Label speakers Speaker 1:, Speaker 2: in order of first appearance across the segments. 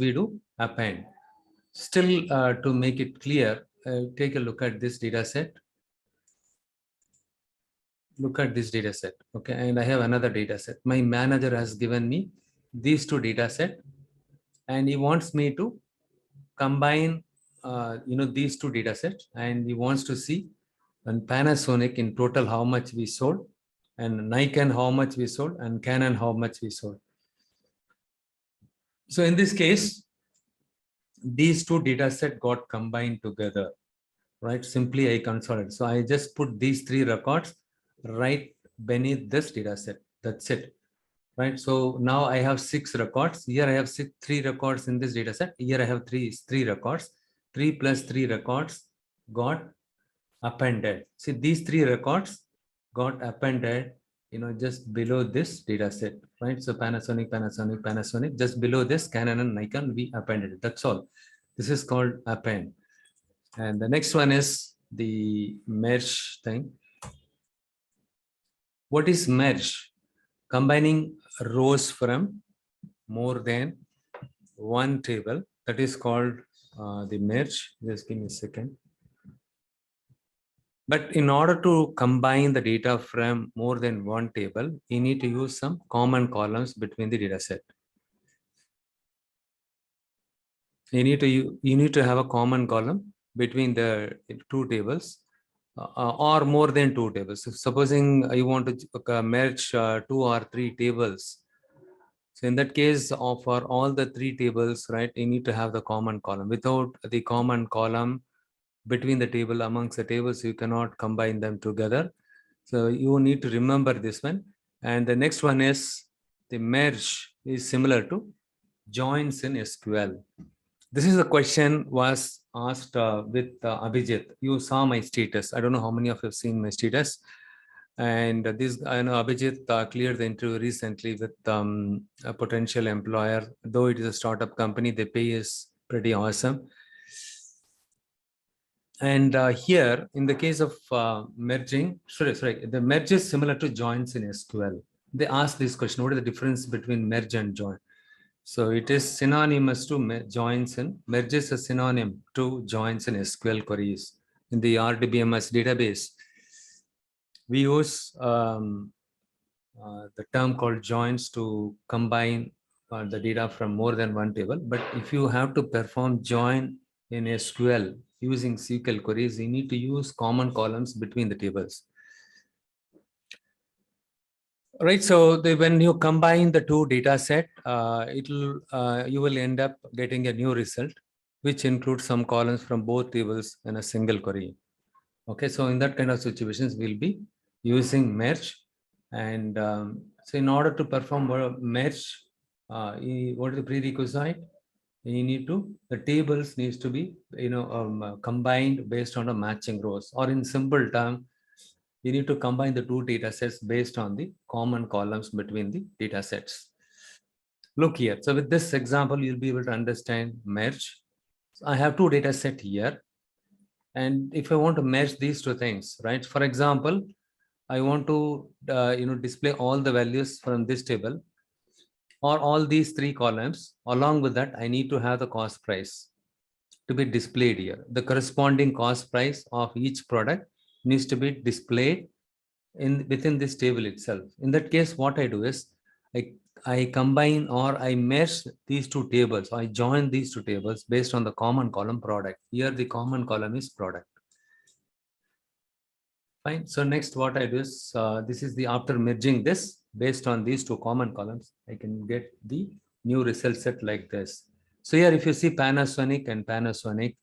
Speaker 1: we do append. Still, to make it clear, take a look at this data set. Look at this data set. Okay, and I have another data set. My manager has given me these two data set, and he wants me to combine these two data sets, and he wants to see on Panasonic in total how much we sold, and Nikon how much we sold, and Canon how much we sold. So in this case, these two data set got combined together, right? Simply I consolidate. So I just put these three records right beneath this data set. That's it, right? So now I have 6 records. Here I have 3 records in this data set. Here I have three records. 3 plus 3 records got appended. See, these 3 records got appended, just below this data set, right? So Panasonic, Panasonic, Panasonic, just below this Canon and Nikon, we appended it. That's all. This is called append. And the next one is the merge thing. What is merge? Combining rows from more than one table. That is called the merge. Just give me a second. But in order to combine the data from more than one table, you need to use some common columns between the data set. You need to have a common column between the two tables, or more than two tables. So supposing you want to merge 2 or 3 tables. So in that case, for all the 3 tables, right, you need to have the common column. Without the common column between the table, amongst the tables, you cannot combine them together. So you need to remember this one. And the next one is the merge is similar to joins in SQL. This is a question was asked with Abhijit. You saw my status. I don't know how many of you have seen my status. And this, I know Abhijit cleared the interview recently with a potential employer. Though it is a startup company, the pay is pretty awesome. And here, in the case of merging, the merge is similar to joins in SQL. They ask this question: what is the difference between merge and join? So it is synonymous to joins in, merge is a synonym to joins in SQL queries. In the RDBMS database, we use the term called joins to combine the data from more than one table. But if you have to perform join in SQL using SQL queries, you need to use common columns between the tables. Right, so when you combine the two data set, you will end up getting a new result, which includes some columns from both tables in a single query. Okay, so in that kind of situations, we'll be using merge. And so in order to perform merge, what is the prerequisite? You need to, the tables needs to be, combined based on a matching rows, or in simple term, you need to combine the two data sets based on the common columns between the data sets. Look here. So with this example, you'll be able to understand merge. So I have two data set here. And if I want to merge these two things, right? For example, I want to, display all the values from this table or all these 3 columns. Along with that, I need to have the cost price to be displayed here. The corresponding cost price of each product needs to be displayed within this table itself. In that case, what I do is I combine or I mesh these two tables. I join these two tables based on the common column product. Here the common column is product. Fine. So next what I do is, this is the after merging this based on these two common columns, I can get the new result set like this. So here if you see Panasonic and Panasonic,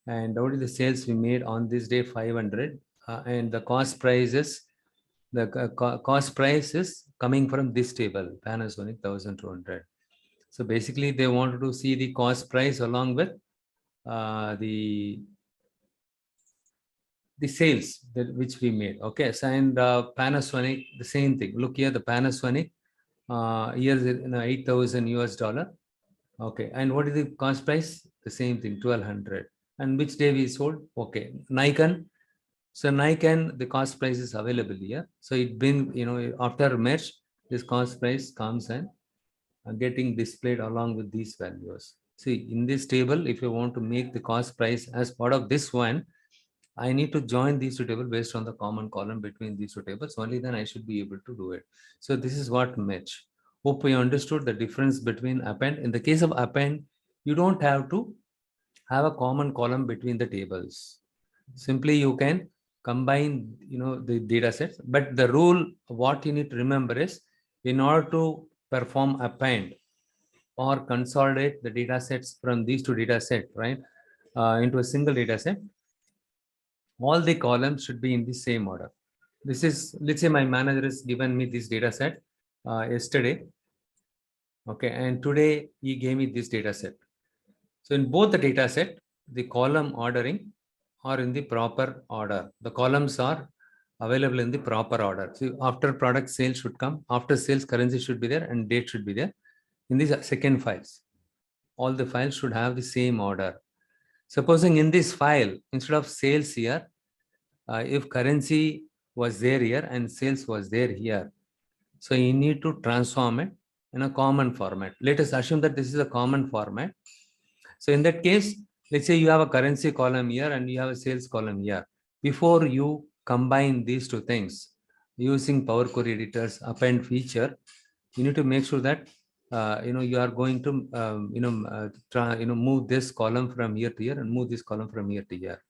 Speaker 1: and what is the sales we made on this day, 500, and the cost price is, cost price is coming from this table, Panasonic 1200. So basically they wanted to see the cost price along with the sales which we made. Okay, so and Panasonic, the same thing. Look here, the Panasonic here is $8,000 US. Okay, and what is the cost price? The same thing, 1200. And which day we sold? Okay, Nikon. So Nikon, the cost price is available here. So it been, after merge, this cost price comes and getting displayed along with these values. See, in this table, if you want to make the cost price as part of this one, I need to join these two tables based on the common column between these two tables. Only then I should be able to do it. So this is what match. Hope you understood the difference between append. In the case of append, you don't have to have a common column between the tables. Simply you can combine, the data sets. But the rule, what you need to remember is, in order to perform append or consolidate the data sets from these two data sets, right, into a single data set, all the columns should be in the same order. This is, let's say my manager has given me this data set yesterday. Okay, and today he gave me this data set. So in both the data set, the column ordering are in the proper order. The columns are available in the proper order. So after product sales should come, after sales currency should be there, and date should be there. In these second files, all the files should have the same order. Supposing in this file, instead of sales here, if currency was there here and sales was there here, so you need to transform it in a common format. Let us assume that this is a common format. So in that case, let's say you have a currency column here and you have a sales column here. Before you combine these two things using Power Query Editor's append feature, you need to make sure that you are going to move this column from here to here and move this column from here to here.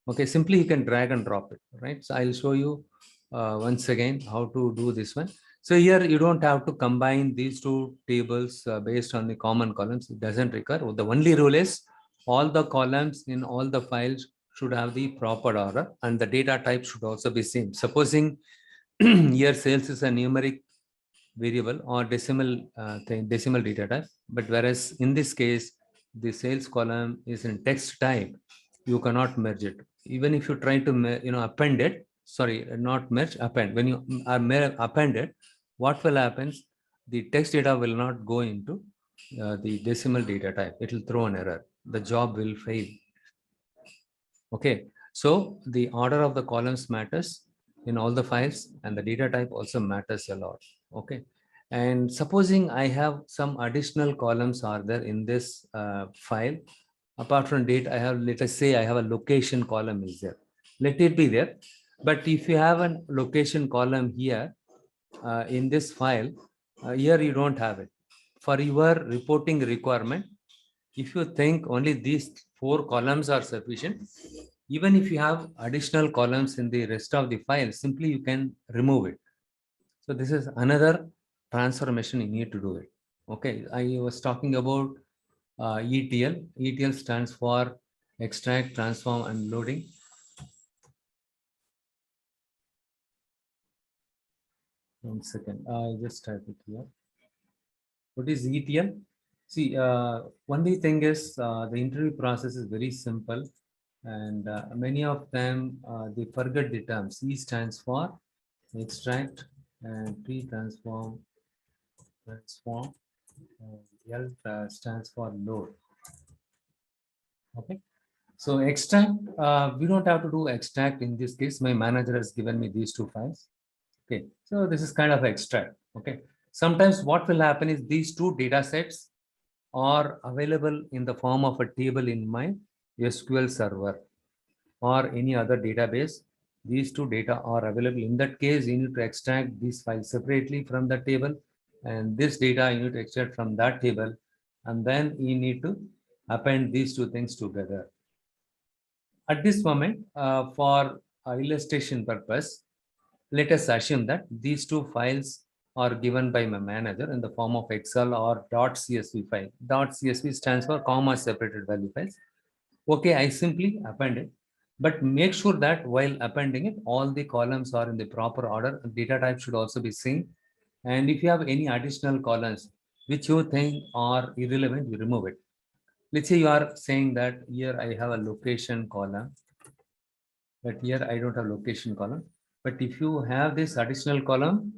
Speaker 1: Okay, simply you can drag and drop it, right? So I'll show you once again how to do this one. So here you don't have to combine these two tables based on the common columns. It doesn't require. The only rule is all the columns in all the files should have the proper order, and the data type should also be same. Supposing here sales is a numeric variable or decimal data type, but whereas in this case the sales column is in text type, you cannot merge it. Even if you try to append it, sorry, not merge, append. When you are append it, what will happen? The text data will not go into the decimal data type. It will throw an error. The job will fail. Okay, so the order of the columns matters in all the files, and the data type also matters a lot. Okay, and supposing I have some additional columns are there in this file. Apart from date, I have, let us say I have a location column is there. Let it be there. But if you have a location column here in this file, here you don't have it. For your reporting requirement, if you think only these 4 columns are sufficient, even if you have additional columns in the rest of the file, simply you can remove it. So this is another transformation you need to do it. Okay, I was talking about ETL. ETL stands for extract, transform, and loading. One second, I just type it here. What is ETL? See, only thing is the interview process is very simple, and many of them they forget the terms. E stands for extract, and T transform, and L stands for load. Okay, so extract, we don't have to do extract in this case. My manager has given me these 2 files. Okay, so this is kind of extract. Okay, sometimes what will happen is these 2 data sets are available in the form of a table in my SQL server or any other database. These 2 data are available. In that case, you need to extract these files separately from the table, and this data you need to extract from that table, and then you need to append these 2 things together. At this moment, for illustration purpose, let us assume that these 2 files are given by my manager in the form of Excel or .csv file. .csv stands for comma separated value files. Okay, I simply append it, but make sure that while appending it, all the columns are in the proper order. Data type should also be same. And if you have any additional columns which you think are irrelevant, you remove it. Let's say you are saying that here I have a location column, but here I don't have location column. But if you have this additional column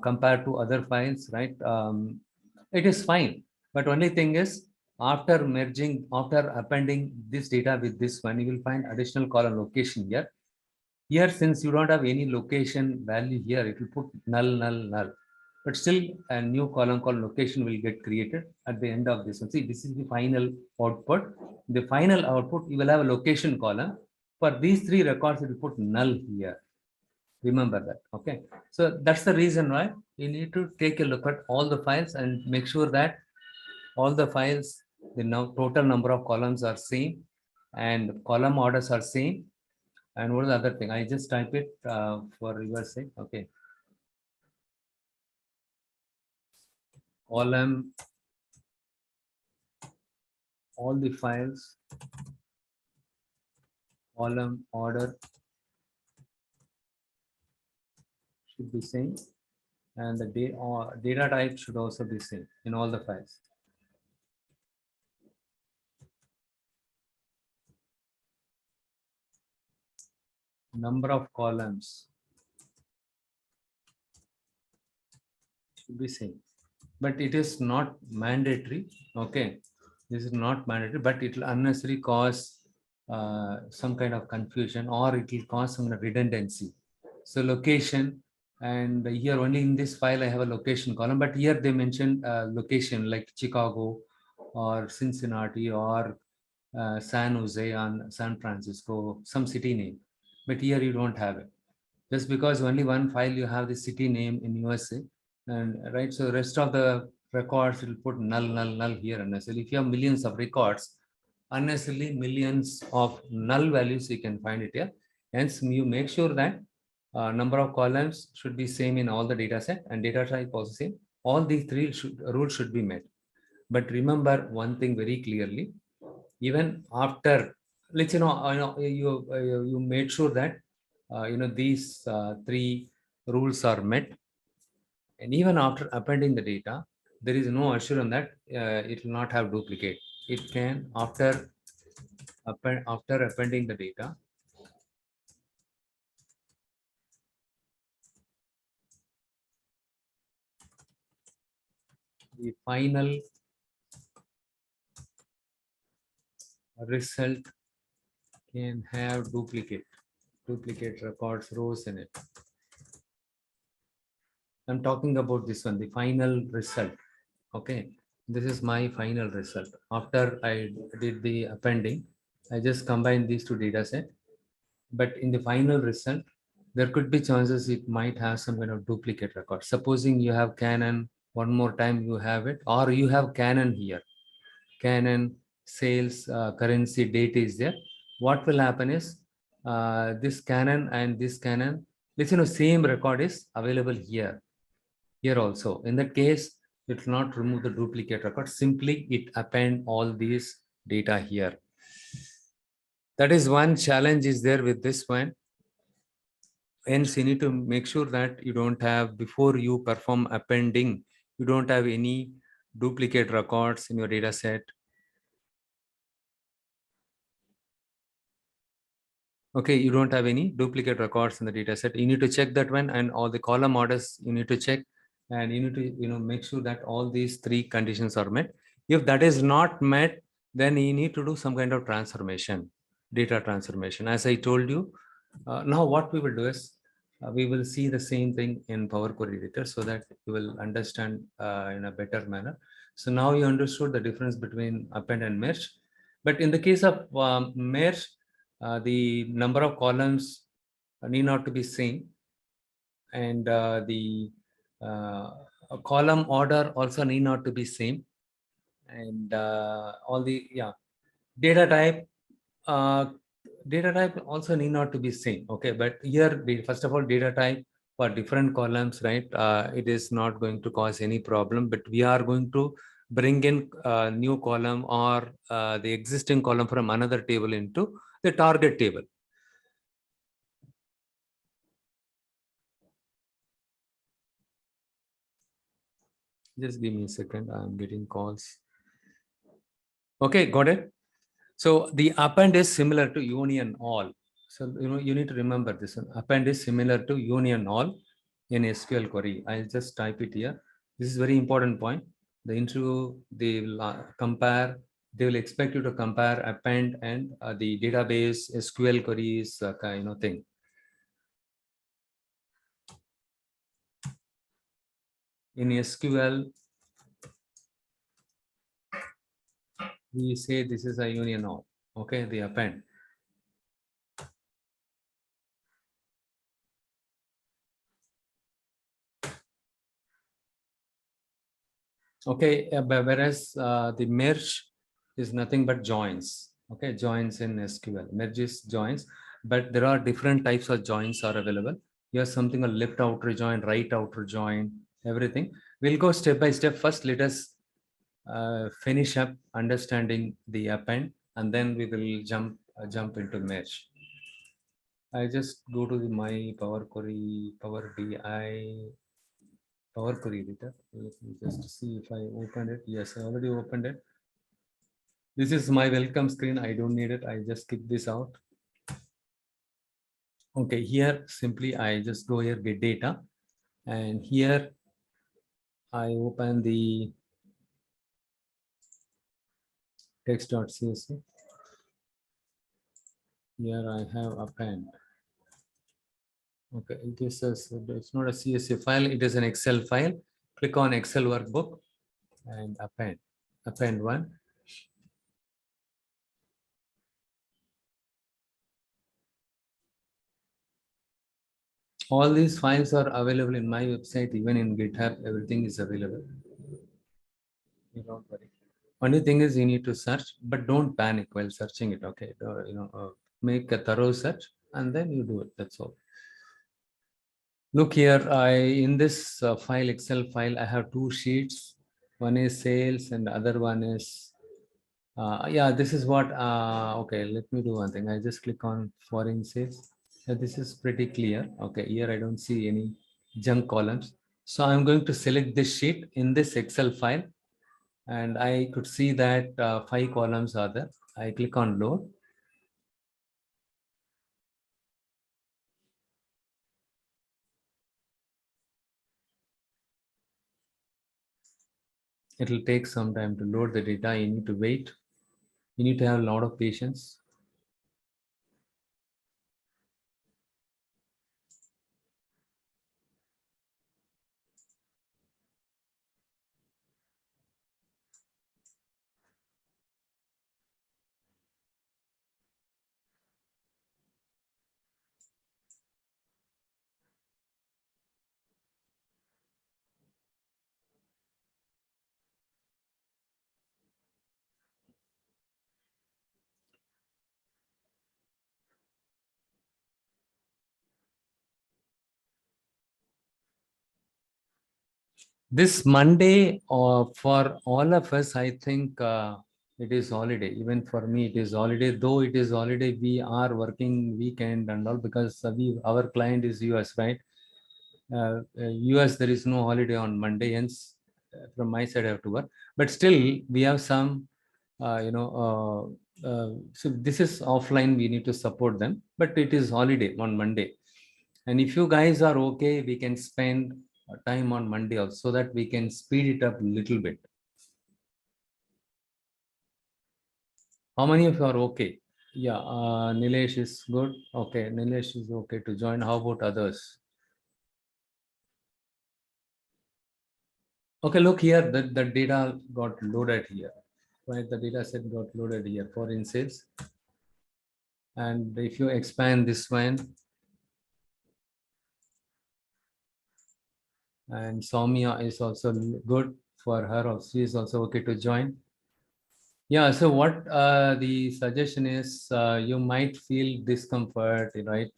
Speaker 1: compared to other files, right, it is fine. But only thing is, after merging, after appending this data with this one, you will find additional column location here. Here, since you don't have any location value here, it will put null, null, null. but still a new column called location will get created at the end of this one. See, this is the final output. The final output, you will have a location column. For these three records, you will put null here. Remember that. Okay. So that's the reason why you need to take a look at all the files and make sure that all the files, the total number of columns are same and column orders are same. And what is the other thing? I just type it for your sake. Okay. Column, all the files, column order should be same, and the data type should also be same in all the files. Number of columns should be same, but it is not mandatory. Okay, this is not mandatory, but it will unnecessarily cause some kind of confusion, or it will cause some redundancy. So location, and here only in this file I have a location column, but here they mentioned location like Chicago or Cincinnati or San Jose and San Francisco, some city name, but here you don't have it. Just because only one file you have the city name in USA, and right, so the rest of the records will put null, null, null here unnecessarily. If you have millions of records, unnecessarily millions of null values you can find it here. Hence, you make sure that number of columns should be same in all the data set and data type also same. All these three rules should be met. But remember one thing very clearly, even after, let's you made sure that these three rules are met, and even after appending the data, there is no assurance that it will not have duplicate. It can, after appending the data, the final result can have duplicate records rows in it. I'm talking about this one, the final result. Okay, this is my final result. After I did the appending, I just combined these two data set. But in the final result, there could be chances it might have some kind of duplicate record. Supposing you have Canon, one more time you have it, or you have Canon here. Canon, sales, currency, date is there. What will happen is this Canon and this Canon, same record is available here also. In that case, it will not remove the duplicate record. Simply it append all these data here. That is one challenge is there with this one. Hence, you need to make sure that you don't have, before you perform appending, you don't have any duplicate records in your data set. Okay, you don't have any duplicate records in the data set. You need to check that one, and all the column orders you need to check, and you need to make sure that all these three conditions are met. If that is not met, then you need to do some kind of transformation, data transformation. As I told you, now what we will do is we will see the same thing in Power Query Editor so that you will understand in a better manner. So now you understood the difference between append and merge. But in the case of merge, the number of columns need not to be same, and the column order also need not to be same, and all the data type also need not to be same. Okay, but here first of all, data type for different columns, right? It is not going to cause any problem, but we are going to bring in a new column or the existing column from another table into the target table. Just give me a second. I'm getting calls. Okay, got it. So the append is similar to union all. So you need to remember this one. Append is similar to union all in SQL query. I'll just type it here. This is very important point. The interview, they will compare. They will expect you to compare append and the database SQL queries thing. In SQL, we say this is a union of, okay, the append. Okay, whereas the merge is nothing but joins. Okay, joins in SQL. Merge is joins, but there are different types of joins are available. You have something a left outer join, right outer join, everything. We'll go step by step. First, let us finish up understanding the append, and then we will jump into merge. I just go to my Power Query, Power BI, Power Query editor. Let me just see if I opened it. Yes, I already opened it. This is my welcome screen. I don't need it. I just keep this out. Okay, here simply I just go here, get data. And here I open the text.csv. Here I have append. Okay, it's not a CSV file, it is an Excel file. Click on Excel workbook and append one. All these files are available in my website, even in GitHub, everything is available. You don't worry. Only thing is you need to search, but don't panic while searching it. Okay, make a thorough search and then you do it. That's all. Look here, in this file, Excel file, I have two sheets. One is sales and the other one is, yeah, this is what, okay, let me do one thing. I just click on foreign sales. Yeah, this is pretty clear. Okay, here I don't see any junk columns. So I'm going to select this sheet in this Excel file. And I could see that 5 columns are there. I click on load. It will take some time to load the data. You need to wait. You need to have a lot of patience. This Monday, for all of us, I think it is holiday. Even for me, it is holiday. Though it is holiday, we are working weekend and all because our client is US, right? US, there is no holiday on Monday. Hence, from my side, I have to work. But still, we have some, so this is offline. We need to support them. But it is holiday on Monday. And if you guys are okay, we can spend time on Monday also so that we can speed it up a little bit. How many of you are okay? Yeah, Nilesh is good. Okay, Nilesh is okay to join. How about others? Okay, look here, the data got loaded here, right? The data set got loaded here for in sales. And if you expand this one, and Soumya is also good for her, she is also okay to join. Yeah, so what the suggestion is, you might feel discomfort, right?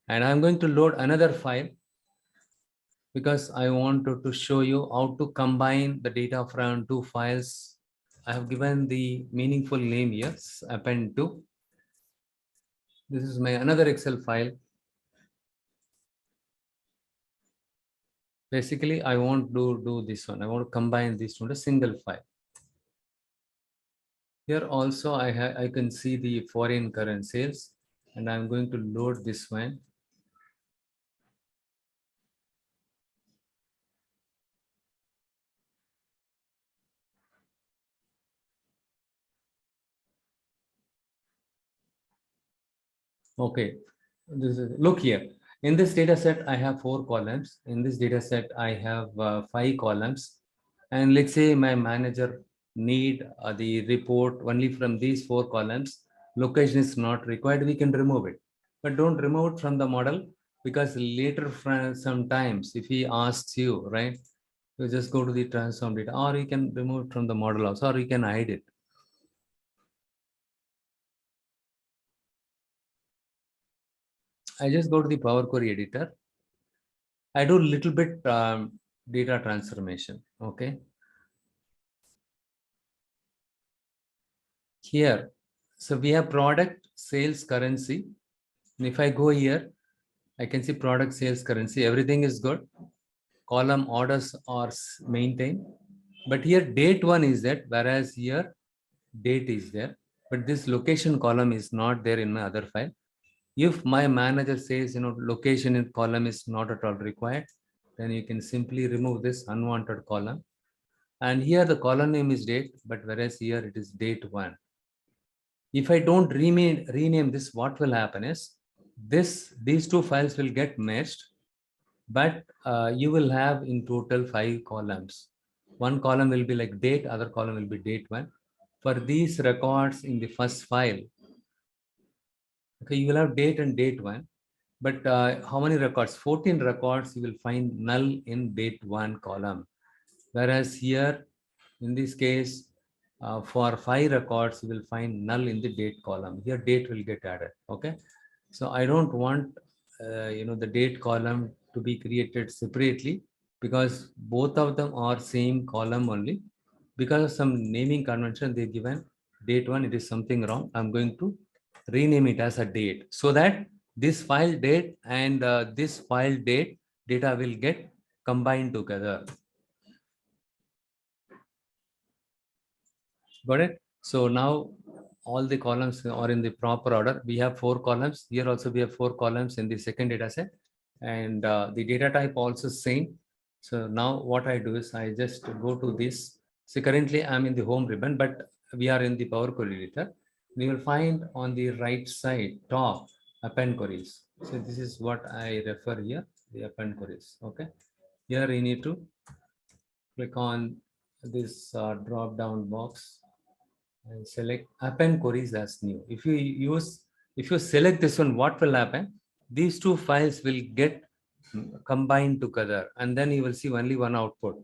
Speaker 1: And I'm going to load another file because I wanted to show you how to combine the data from two files. I have given the meaningful name here, append to. This is my another Excel file. Basically, I want to do this one. I want to combine these two into a single file. Here also I can see the foreign current sales, and I'm going to load this one. Okay, this is, look here. In this data set, I have 4 columns. In this data set, I have 5 columns. And let's say my manager need the report only from these 4 columns. Location is not required. We can remove it. But don't remove it from the model, because later sometimes if he asks you, right, you just go to the transform data, or you can remove it from the model also, or you can hide it. I just go to the Power Query editor. I do a little bit data transformation. Okay. Here, so we have product, sales, currency. And if I go here, I can see product, sales, currency. Everything is good. Column orders are maintained. But here date one is that, whereas here date is there. But this location column is not there in my other file. If my manager says, location in column is not at all required, then you can simply remove this unwanted column. And here the column name is date, but whereas here it is date one. If I don't rename this, what will happen is these two files will get merged, but you will have in total 5 columns. One column will be like date, other column will be date one. For these records in the first file, okay, you will have date and date one, but how many records? 14 records you will find null in date one column. Whereas here, in this case, for 5 records, you will find null in the date column. Here, date will get added. Okay, so I don't want the date column to be created separately, because both of them are same column only. Because of some naming convention, they given date one. It is something wrong. I'm going to rename it as a date, so that this file date and this file date data will get combined together. Got it? So now all the columns are in the proper order. We have 4 columns. Here also we have 4 columns in the second data set. And the data type also same. So now what I do is I just go to this. So currently I'm in the home ribbon, but we are in the Power Query editor. You will find on the right side top append queries. So this is what I refer here, the append queries. Okay. Here you need to click on this drop down box and select append queries as new. If you select this one, what will happen? These two files will get combined together, and then you will see only one output.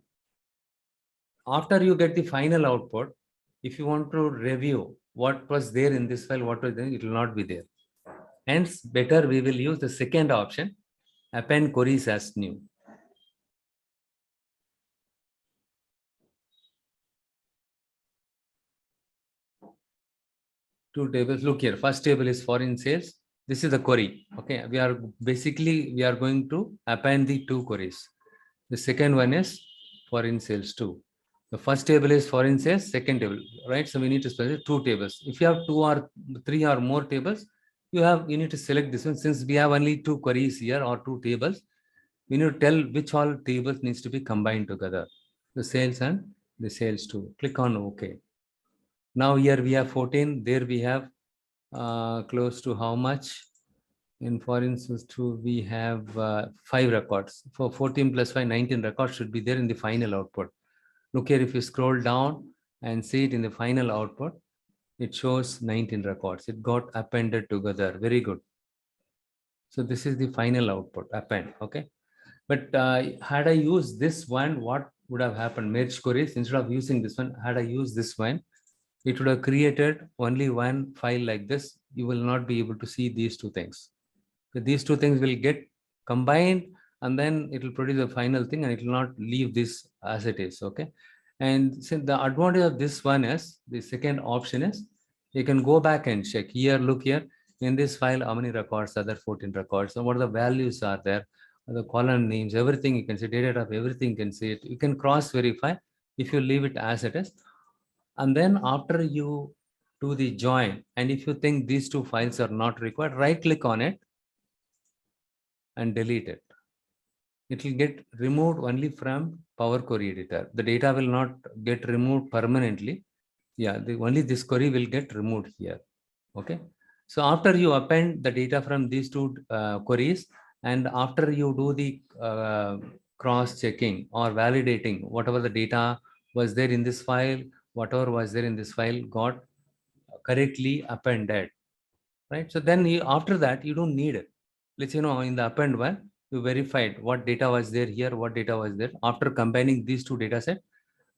Speaker 1: After you get the final output, if you want to review what was there in this file, what was there, it will not be there. Hence, better we will use the second option, append queries as new. Two tables. Look here. First table is foreign sales. This is the query. Okay. We are going to append the 2 queries. The second one is foreign sales 2. The first table is foreign sales, second table, right? So we need to specify 2 tables. If you have 2 or 3 or more tables, you need to select this one. Since we have only 2 queries here or 2 tables, we need to tell which all tables needs to be combined together. The sales and the sales 2. Click on OK. Now here we have 14. There we have close to how much? In for instance, 2, we have 5 records. For 14 plus 5, 19 records should be there in the final output. Look here, if you scroll down and see it in the final output, it shows 19 records. It got appended together. Very good. So this is the final output, append. Okay. But had I used this one, what would have happened? Merge queries, instead of using this one, had I used this one, it would have created only one file like this. You will not be able to see these 2 things. So these 2 things will get combined, and then it will produce a final thing, and it will not leave this as it is. Okay. And since the advantage of this one is, the second option is, you can go back and check here. Look here in this file, how many records are there? 14 records. So what are the values are there? The column names, everything you can see, data type, everything you can see it. You can cross verify if you leave it as it is. And then after you do the join, and if you think these 2 files are not required, right click on it and delete it. It will get removed only from Power Query editor. The data will not get removed permanently. Yeah, only this query will get removed here. Okay. So after you append the data from these 2 queries, And after you do the cross checking or validating whatever the data was there in this file, whatever was there in this file got correctly appended, right? So then you, after that you don't need it. Let's in the append one, you verified what data was there here, what data was there. After combining these two data set,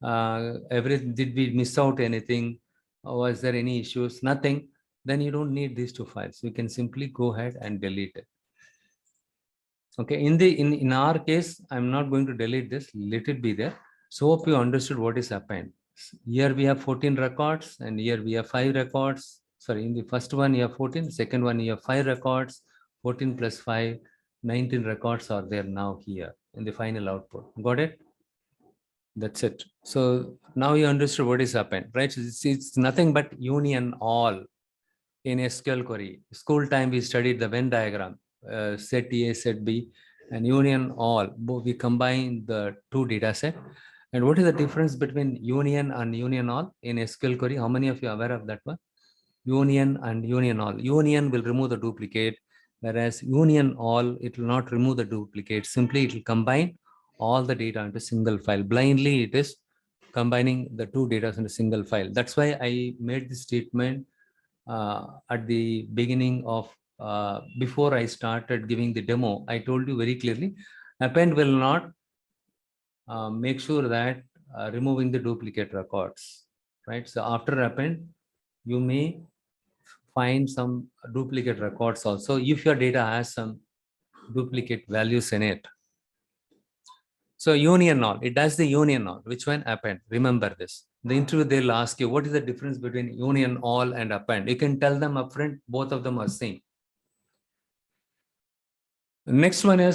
Speaker 1: did we miss out anything? Was there any issues? Nothing. Then you don't need these two files. You can simply go ahead and delete it. Okay, in our case, I'm not going to delete this. Let it be there. So hope you understood what is append. Here we have 14 records, and here we have 5 records. Sorry, in the first one you have 14, second one you have 5 records. 14 plus 5, 19 records are there now here in the final output. Got it? That's it. So now you understood what is append, right? It's nothing but union all in SQL query. School time we studied the Venn diagram, set A, set B, and union all. We combine the two data set. And what is the difference between union and union all in SQL query? How many of you are aware of that one? Union and union all. Union will remove the duplicate, whereas union all, it will not remove the duplicate. Simply it will combine all the data into single file. Blindly it is combining the two data in a single file. That's why I made this statement at the beginning of before I started giving the demo. I told you very clearly, append will not make sure that removing the duplicate records, right? So after append, you may find some duplicate records also if your data has some duplicate values in it. So union all, it does the union all. Which one? Append. Remember this. The interview, they'll ask you, what is the difference between union all and append? You can tell them upfront, both of them are same. Next one is